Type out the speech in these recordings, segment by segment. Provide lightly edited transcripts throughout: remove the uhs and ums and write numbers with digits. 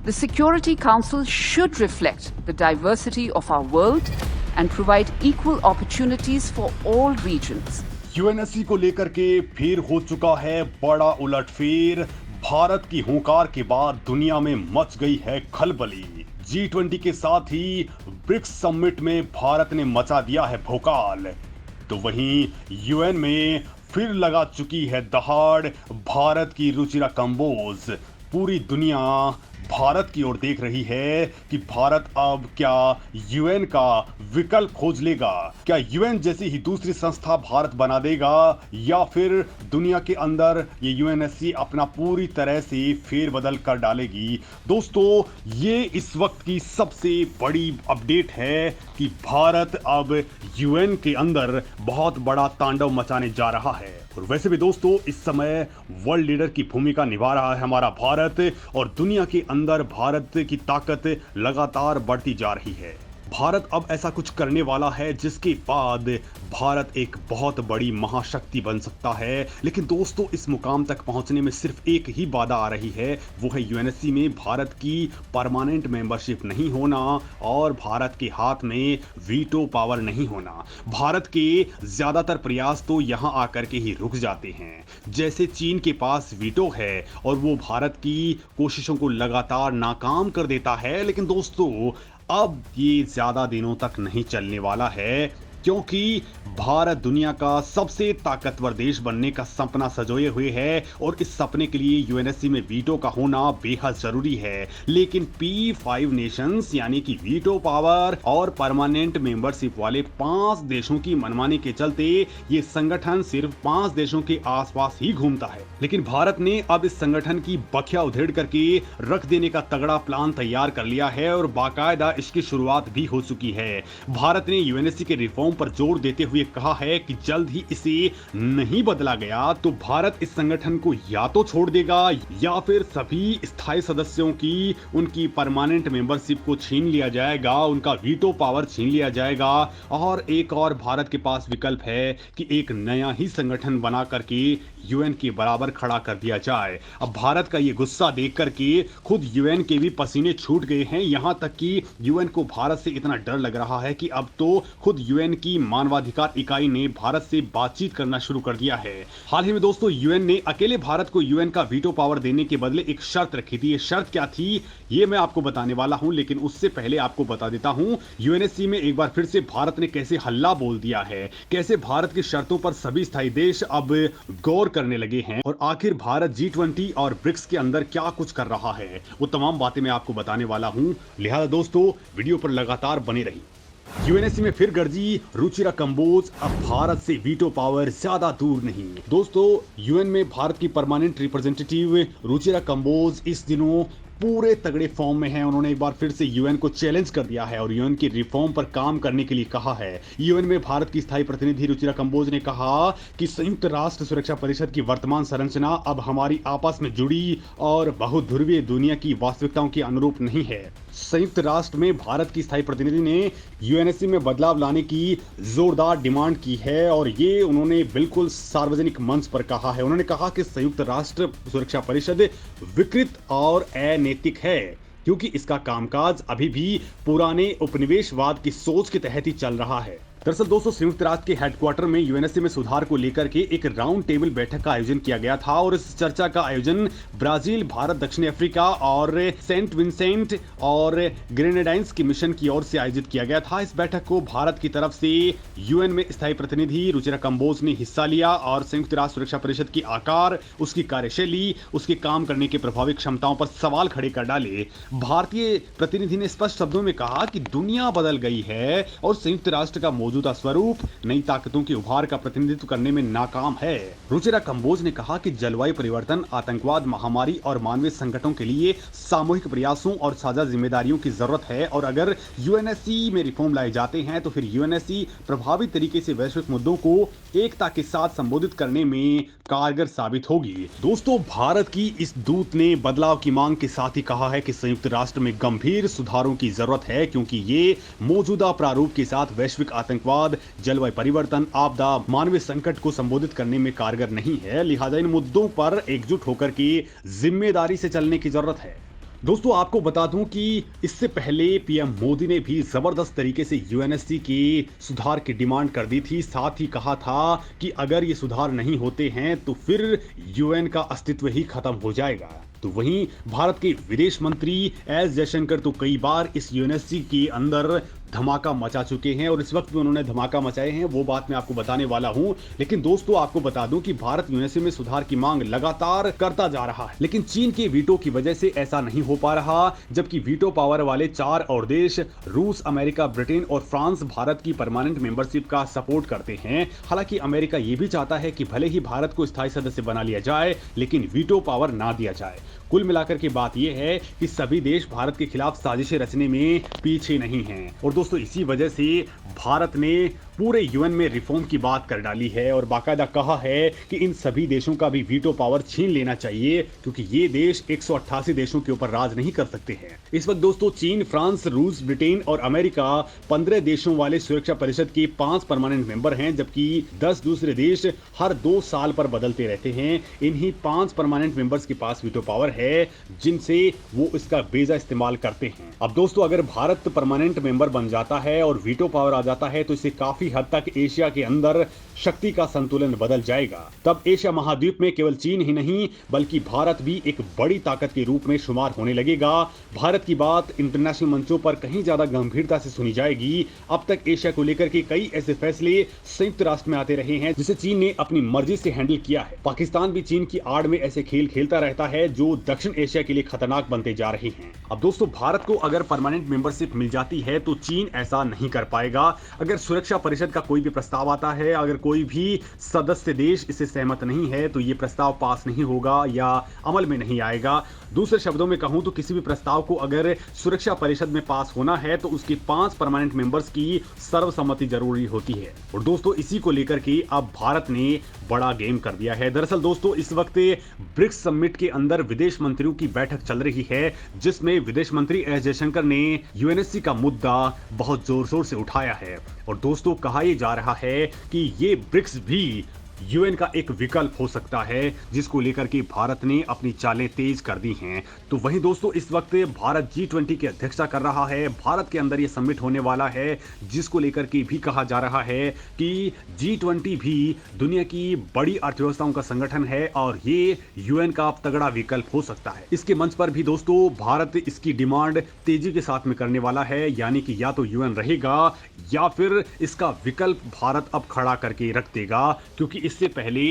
The Security Council should reflect the diversity of our world and provide equal opportunities for all regions. UNSC को लेकर के फिर हो चुका है बड़ा उलटफेर। भारत की हुंकार के बाद दुनिया में मच गई है खलबली। G20 के साथ ही ब्रिक्स समिट में भारत ने मचा दिया है भोकाल। तो वहीं यूएन में फिर लगा चुकी है दहाड़ भारत की रुचिरा कंबोज। पूरी दुनिया भारत की ओर देख रही है कि भारत अब क्या यूएन का विकल्प खोज लेगा, क्या यूएन जैसी ही दूसरी संस्था भारत बना देगा, या फिर दुनिया के अंदर ये यूएनएससी अपना पूरी तरह से फेरबदल कर डालेगी। दोस्तों, ये इस वक्त की सबसे बड़ी अपडेट है कि भारत अब यूएन के अंदर बहुत बड़ा तांडव मचाने जा रहा है। और वैसे भी दोस्तों, इस समय वर्ल्ड लीडर की भूमिका निभा रहा है हमारा भारत, और दुनिया के अंदर भारत की ताकत लगातार बढ़ती जा रही है। भारत अब ऐसा कुछ करने वाला है जिसके बाद भारत एक बहुत बड़ी महाशक्ति बन सकता है। लेकिन दोस्तों, इस मुकाम तक पहुंचने में सिर्फ एक ही बाधा आ रही है, वो है यूएनएससी में भारत की परमानेंट मेंबरशिप नहीं होना और भारत के हाथ में वीटो पावर नहीं होना। भारत के ज्यादातर प्रयास तो यहां आकर के ही रुक जाते हैं। जैसे चीन के पास वीटो है और वो भारत की कोशिशों को लगातार नाकाम कर देता है। लेकिन दोस्तों, अब ये ज्यादा दिनों तक नहीं चलने वाला है, क्योंकि भारत दुनिया का सबसे ताकतवर देश बनने का सपना सजोए हुए है और इस सपने के लिए यूएनएससी में वीटो का होना बेहद जरूरी है। लेकिन P5 नेशंस यानी कि वीटो पावर और परमानेंट मेंबरशिप वाले 5 देशों की मनमानी के चलते ये संगठन सिर्फ 5 देशों के आसपास ही घूमता है। लेकिन भारत ने अब इस संगठन की बखिया उधेड़ करके रख देने का तगड़ा प्लान तैयार कर लिया है और बाकायदा इसकी शुरुआत भी हो चुकी है। भारत ने यूएनएससी के रिफॉर्म पर जोर देते हुए कहा है कि जल्द ही इसे नहीं बदला गया तो भारत इस संगठन को या तो छोड़ देगा या फिर सभी स्थायी सदस्यों की उनकी परमानेंट मेंबरशिप को छीन लिया जाएगा, उनका वीटो पावर छीन लिया जाएगा। और एक और भारत के पास विकल्प है कि एक नया ही संगठन बना करके यूएन के बराबर खड़ा कर दिया जाए। अब भारत का ये गुस्सा देख करके खुद यूएन के भी पसीने छूट गए हैं। यहां तक कि यूएन को भारत से इतना डर लग रहा है कि अब तो खुद यूएन की मानवाधिकार इकाई ने भारत से बातचीत करना शुरू कर दिया है। हाल ही में दोस्तों, यूएन ने अकेले भारत को यूएन का वीटो पावर देने के बदले एक शर्त रखी थी। ये शर्त क्या थी, ये मैं आपको बताने वाला हूं, लेकिन उससे पहले आपको बता देता हूं यूएनएससी में एक बार फिर से भारत ने कैसे हल्ला बोल दिया है, कैसे भारत की शर्तों पर सभी स्थायी देश अब गौर करने लगे हैं और आखिर भारत G20 और ब्रिक्स के अंदर क्या कुछ कर रहा है, वो तमाम बातें मैं आपको बताने वाला हूं। लिहाजा दोस्तों, वीडियो पर लगातार बने रहिए। यूएनएससी में फिर गर्जी रुचिरा कंबोज, अब भारत से वीटो पावर ज्यादा दूर नहीं। दोस्तों, यूएन में भारत की परमानेंट रिप्रेजेंटेटिव रुचिरा कंबोज इस दिनों पूरे तगड़े फॉर्म में हैं। उन्होंने एक बार फिर से यूएन को चैलेंज कर दिया है और यूएन की रिफॉर्म पर काम करने के लिए कहा है। यूएन में भारत की स्थायी प्रतिनिधि रुचिरा कंबोज ने कहा कि संयुक्त राष्ट्र सुरक्षा परिषद की वर्तमान संरचना अब हमारी आपस में जुड़ी और बहुध्रुवीय दुनिया की वास्तविकताओं के अनुरूप नहीं है। संयुक्त राष्ट्र में भारत की स्थायी प्रतिनिधि ने यूएनएससी में बदलाव लाने की जोरदार डिमांड की है और ये उन्होंने बिल्कुल सार्वजनिक मंच पर कहा है। उन्होंने कहा कि संयुक्त राष्ट्र सुरक्षा परिषद विकृत और अनैतिक है, क्योंकि इसका कामकाज अभी भी पुराने उपनिवेशवाद की सोच के तहत ही चल रहा है। दरअसल दोस्तों, संयुक्त राष्ट्र के हेडक्वार्टर में यूएनएससी में सुधार को लेकर के एक राउंड टेबल बैठक का आयोजन किया गया था और इस चर्चा का आयोजन ब्राजील, भारत, दक्षिण अफ्रीका और सेंट विंसेंट और ग्रेनेडाइंस की मिशन की ओर से आयोजित किया गया था। इस बैठक को भारत की तरफ से यूएन में स्थायी प्रतिनिधि रुचिरा कंबोज ने हिस्सा लिया और संयुक्त राष्ट्र सुरक्षा परिषद की आकार, उसकी कार्यशैली, उसके काम करने की प्रभावी क्षमताओं पर सवाल खड़े कर डाले। भारतीय प्रतिनिधि ने स्पष्ट शब्दों में कहा कि दुनिया बदल गई है और संयुक्त राष्ट्र का मौजूदा स्वरूप नई ताकतों के उभार का प्रतिनिधित्व करने में नाकाम है। रुचिरा कंबोज ने कहा कि जलवायु परिवर्तन, आतंकवाद, महामारी और मानवीय संकटों के लिए सामूहिक प्रयासों और साझा जिम्मेदारियों की जरूरत है और अगर यूएनएससी में रिफॉर्म लाए जाते हैं तो फिर यूएनएससी प्रभावी तरीके से वैश्विक मुद्दों को एकता के साथ संबोधित करने में कारगर साबित होगी। दोस्तों, भारत की इस दूत ने बदलाव की मांग के साथ ही कहा है कि संयुक्त राष्ट्र में गंभीर सुधारों की जरूरत है, क्योंकि ये मौजूदा प्रारूप के साथ वैश्विक आतंकवाद, जलवायु परिवर्तन, आपदा, मानवीय संकट को संबोधित करने में कारगर नहीं है। लिहाजा इन मुद्दों पर एकजुट होकर के जिम्मेदारी से चलने की जरूरत है। दोस्तों आपको बता दूं कि इससे पहले पीएम मोदी ने भी जबरदस्त तरीके से यूएनएससी के सुधार की डिमांड कर दी थी। साथ ही कहा था कि अगर ये सुधार नहीं होते हैं तो फिर यूएन का अस्तित्व ही खत्म हो जाएगा। तो वहीं भारत के विदेश मंत्री एस जयशंकर तो कई बार इस यूएनएससी के अंदर धमाका मचा चुके हैं और इस वक्त भी उन्होंने धमाका मचाए हैं, वो बात मैं आपको बताने वाला हूं। लेकिन दोस्तों आपको बता दूं कि भारत यूएनएससी में सुधार की मांग लगातार करता जा रहा है, लेकिन चीन के वीटो की वजह से ऐसा नहीं हो पा रहा। जबकि वीटो पावर वाले 4 और देश रूस, अमेरिका, ब्रिटेन और फ्रांस भारत की परमानेंट मेंबरशिप का सपोर्ट करते हैं। हालांकि अमेरिका ये भी चाहता है कि भले ही भारत को स्थायी सदस्य बना लिया जाए लेकिन वीटो पावर ना दिया जाए। कुल मिलाकर के बात यह है कि सभी देश भारत के खिलाफ साजिशें रचने में पीछे नहीं हैं और दोस्तों इसी वजह से भारत ने पूरे यूएन में रिफॉर्म की बात कर डाली है और बाकायदा कहा है कि इन सभी देशों का भी वीटो पावर छीन लेना चाहिए, क्योंकि ये देश 188 देशों के ऊपर राज नहीं कर सकते हैं। इस वक्त दोस्तों चीन, फ्रांस, रूस, ब्रिटेन और अमेरिका 15 देशों वाले सुरक्षा परिषद के 5 परमानेंट मेंबर हैं, जबकि 10 दूसरे देश हर 2 साल पर बदलते रहते हैं। इन्हीं 5 परमानेंट मेंबर्स के पास वीटो पावर है जिनसे वो इसका बेजा इस्तेमाल करते हैं। अब दोस्तों अगर भारत परमानेंट मेंबर बन जाता है और वीटो पावर आ जाता है तो इससे काफी हद तक एशिया के अंदर शक्ति का संतुलन बदल जाएगा। तब एशिया महाद्वीप में केवल चीन ही नहीं बल्कि भारत भी एक बड़ी ताकत के रूप में शुमार होने लगेगा। भारत की बात इंटरनेशनल मंचों पर कहीं ज्यादा गंभीरता से सुनी जाएगी। अब तक एशिया को लेकर के कई ऐसे फैसले संयुक्त राष्ट्र में आते रहे हैं जिसे चीन ने अपनी मर्जी से हैंडल किया है। पाकिस्तान भी चीन की आड़ में ऐसे खेल खेलता रहता है जो दक्षिण एशिया के लिए खतरनाक बनते जा रहे हैं। अब दोस्तों भारत को अगर परमानेंट मेंबरशिप मिल जाती है तो चीन ऐसा नहीं कर पाएगा। अगर सुरक्षा परिषद का कोई भी प्रस्ताव आता है, अगर कोई भी सदस्य देश इससे सहमत नहीं है तो यह प्रस्ताव पास नहीं होगा या अमल में नहीं आएगा। दूसरे शब्दों में कहूं तो किसी भी प्रस्ताव को अगर सुरक्षा परिषद में पास होना है तो उसके 5 परमानेंट मेंबर्स की सर्वसम्मति जरूरी होती है। और दोस्तों इसी को लेकर के अब भारत ने बड़ा गेम कर दिया है। दरअसल दोस्तों इस वक्त ब्रिक्स समिट के अंदर विदेश मंत्रियों की बैठक चल रही है जिसमें विदेश मंत्री एस जयशंकर ने यूएनएससी का मुद्दा बहुत जोर शोर से उठाया है। और दोस्तों कहा यह जा रहा है कि ये ब्रिक्स भी यूएन का एक विकल्प हो सकता है जिसको लेकर के भारत ने अपनी चालें तेज कर दी हैं। तो वहीं दोस्तों इस वक्त भारत G20 की अध्यक्षता कर रहा है। भारत के अंदर ये समिट होने वाला है जिसको लेकर के भी कहा जा रहा है कि G20 भी दुनिया की बड़ी अर्थव्यवस्थाओं का संगठन है और ये यूएन का तगड़ा विकल्प हो सकता है। इसके मंच पर भी दोस्तों भारत इसकी डिमांड तेजी के साथ में करने वाला है, यानी कि या तो यूएन रहेगा या फिर इसका विकल्प भारत अब खड़ा करके रख देगा। क्योंकि इससे पहले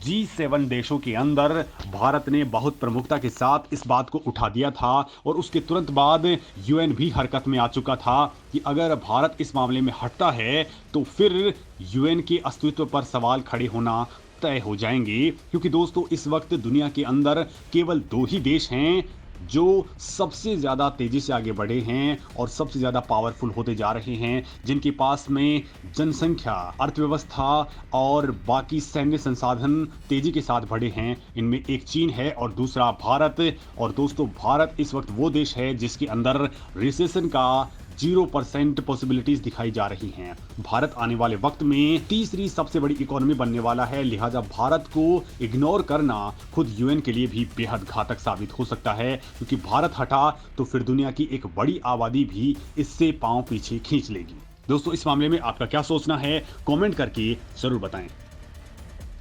G7 देशों के अंदर भारत ने बहुत प्रमुखता के साथ इस बात को उठा दिया था और उसके तुरंत बाद यूएन भी हरकत में आ चुका था कि अगर भारत इस मामले में हटता है तो फिर यूएन के अस्तित्व पर सवाल खड़े होना तय हो जाएंगे। क्योंकि दोस्तों इस वक्त दुनिया के अंदर केवल 2 ही देश हैं जो सबसे ज्यादा तेजी से आगे बढ़े हैं और सबसे ज्यादा पावरफुल होते जा रहे हैं, जिनके पास में जनसंख्या, अर्थव्यवस्था और बाकी सैन्य संसाधन तेजी के साथ बढ़े हैं। इनमें एक चीन है और दूसरा भारत। और दोस्तों भारत इस वक्त वो देश है जिसके अंदर रिसेशन का 0% पॉसिबिलिटीज दिखाई जा रही हैं। भारत आने वाले वक्त में तीसरी सबसे बड़ी इकोनॉमी बनने वाला है, लिहाजा भारत को इग्नोर करना खुद यूएन के लिए भी बेहद घातक साबित हो सकता है। क्योंकि भारत हटा तो फिर दुनिया की एक बड़ी आबादी भी इससे पांव पीछे खींच लेगी। दोस्तों इस मामले में आपका क्या सोचना है कमेंट करके जरूर बताएं।